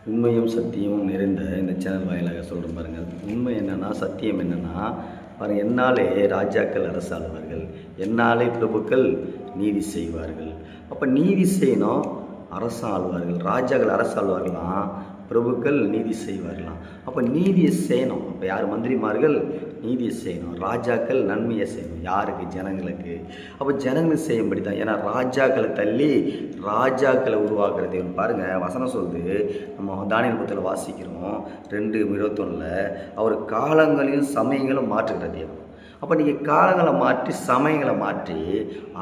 உண்மையும் சத்தியமும் நிறைந்த இந்த சேனல் வாயிலாக சொல்கிறேன் பாருங்கள். உண்மை என்னென்னா, சத்தியம் என்னென்னா பாருங்கள், என்னாலே ராஜாக்கள் அரசாளுவார்கள், என்னாலே பிரபுக்கள் நீதி செய்வார்கள். அப்போ நீதி செய்யணும், அரசாளுவார்கள். ராஜாக்கள் அரசாளுவார்களாம், பிரபுக்கள் நீதி செய்வார்களாம். அப்போ நீதியை செய்யணும். அப்போ யார்? மந்திரிமார்கள் நீதியை செய்யணும், ராஜாக்கள் நன்மையை செய்யணும். யாருக்கு? ஜனங்களுக்கு. அப்போ ஜனங்களுக்கு செய்யும்படி தான். ஏன்னா ராஜாக்களை தள்ளி ராஜாக்களை உருவாக்குறது பாருங்கள். வசனம் சொல்லுது, நம்ம தானியேல் புத்தகத்தில் வாசிக்கிறோம் 2:21, அவர் காலங்களையும் சமயங்களும் மாற்றுகிற தேவன். அப்போ நீங்கள் காலங்களை மாற்றி சமயங்களை மாற்றி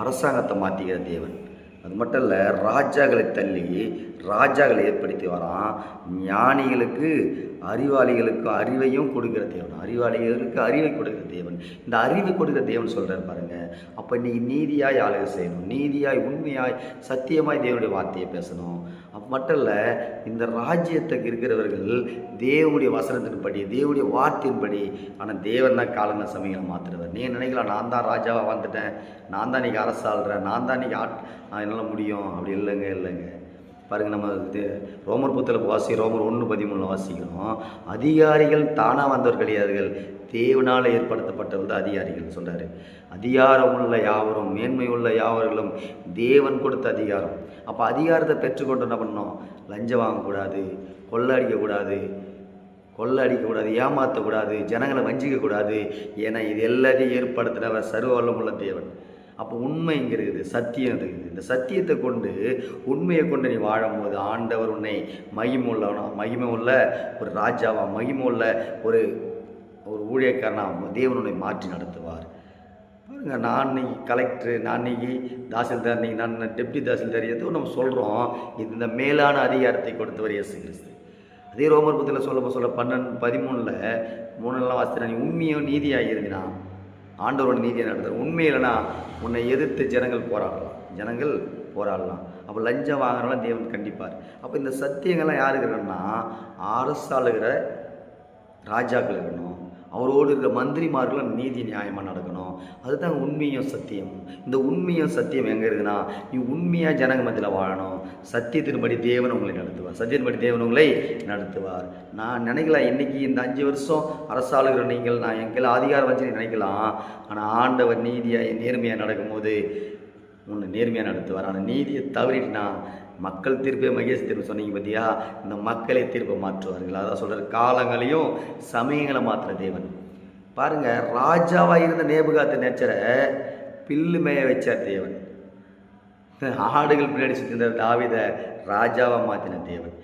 அரசாங்கத்தை மாற்றிக்கிற தேவன். அது மட்டும் இல்லை, ராஜாக்களை தள்ளி ராஜாக்களை ஏற்படுத்தி வரான். ஞானிகளுக்கு அறிவாளிகளுக்கு அறிவையும் கொடுக்குற தேவன், அறிவாளிகளுக்கு அறிவை கொடுக்குற தேவன். இந்த அறிவை கொடுக்குற தேவன் சொல்கிறார் பாருங்கள். அப்போ நீங்கள் நீதியாய் ஆளுகை செய்யணும், நீதியாய் உண்மையாய் சத்தியமாய் தேவனுடைய வார்த்தையை பேசணும். அப்போ மட்டும் இல்லை, இந்த ராஜ்யத்துக்கு இருக்கிறவர்கள் தேவனுடைய வசனத்தின்படி தேவனுடைய வார்த்தையின்படி. ஆனால் தேவன் தான் காலங்க சமயங்களை மாற்றுறவர். நீ நினைக்கலாம், நான் தான் ராஜாவாக வந்துட்டேன், நான் தான் இன்றைக்கி அரசாளுறேன், நான் தான் இன்றைக்கி என்னால் முடியும். அப்படி இல்லைங்க. பாருங்கள், நம்ம ரோமர் புத்தகத்தில் ரோமர் 1:13 வாசிக்கிறோம். அதிகாரிகள் தானாக வந்தவர் கிடையாதுகள், தேவனால் ஏற்படுத்தப்பட்டவர் தான் அதிகாரிகள் சொல்கிறாரு. அதிகாரம் உள்ள யாவரும் மேன்மை உள்ள யாவர்களும் தேவன் கொடுத்த அதிகாரம். அப்போ அதிகாரத்தை பெற்றுக்கொண்டு என்ன பண்ணணும்? லஞ்சம் வாங்கக்கூடாது, கொள்ளை அடிக்கக்கூடாது, ஏமாற்றக்கூடாது, ஜனங்களை வஞ்சிக்கக்கூடாது. ஏன்னா இது எல்லாத்தையும் ஏற்படுத்தினவர் சர்வ வல்லமுள்ள தேவன். அப்போ உண்மை இங்கே இருக்குது, சத்தியம் இருக்குது. இந்த சத்தியத்தை கொண்டு, உண்மையை கொண்டு நீ வாழும்போது ஆண்டவர் உன்னை மகிமை உள்ள ஒரு ராஜாவா, மகிமை உள்ள ஒரு ஊழியக்காரனாக தேவன் உன்னை மாற்றி நடத்துவார். பாருங்க, நான் இன்னைக்கு கலெக்டர், நான் இன்னைக்கு தாசில்தார், இன்னைக்கு நான் டெப்டி தாசில்தார், எதுவும் நம்ம சொல்கிறோம். இது இந்த மேலான அதிகாரத்தை கொடுத்தவர் இயேசு கிறிஸ்து. அதே ரோமர் புத்தகத்தில் சொல்ல 12:13 வாசித்தா, நீ உண்மையும் நீதியாக இருந்தினா ஆண்டவரோட நீதியை நடத்துகிற. உண்மை இல்லைனா உன்னை எதிர்த்து ஜனங்கள் போராடலாம். அப்போ லஞ்சம் வாங்குறவங்களாம் தேவன் கண்டிப்பார். அப்போ இந்த சத்தியங்கள்லாம் யாருக்கு இருக்கணும்னா, அரசாளுகிற ராஜாக்கள் இருக்கணும், அவரோடு இருக்கிற மந்திரிமார்களும் நீதி நியாயமாக நடக்கணும். அதுதான் உண்மையும் சத்தியம். இந்த உண்மையும் சத்தியம் எங்கே இருக்குன்னா, நீ உண்மையாக ஜனங்க மத்தியில் வாழணும். சத்தியத்தின்படி தேவன் உங்களை நடத்துவார். நான் நினைக்கலாம், இன்றைக்கி இந்த 5 வருஷம் அரசாளுகிற நீங்கள், நான் எங்கெல்லாம் அதிகாரம் வச்சு நினைக்கலாம். ஆனால் ஆண்டவர் நீதியாக நேர்மையாக நடக்கும்போது உன்னை நேர்மையாக நடத்துவார். ஆனால் நீதியை தவறிட்டுனா மக்கள் தீர்ப்பே மகேஷ் தீர்ப்பு சொன்னீங்க பார்த்தியா, இந்த மக்களை தீர்ப்பை மாற்றுவார்கள். அதான் சொல்கிற காலங்களையும் சமயங்களை மாற்றுற தேவன். பாருங்கள், ராஜாவாக இருந்த நேபுகாத்நேச்சரை பில்லு மேய வச்சார் தேவன். ஆடுகள் பின்னாடி சுற்றிருந்த தாவீதை ராஜாவாக மாற்றின தேவன்.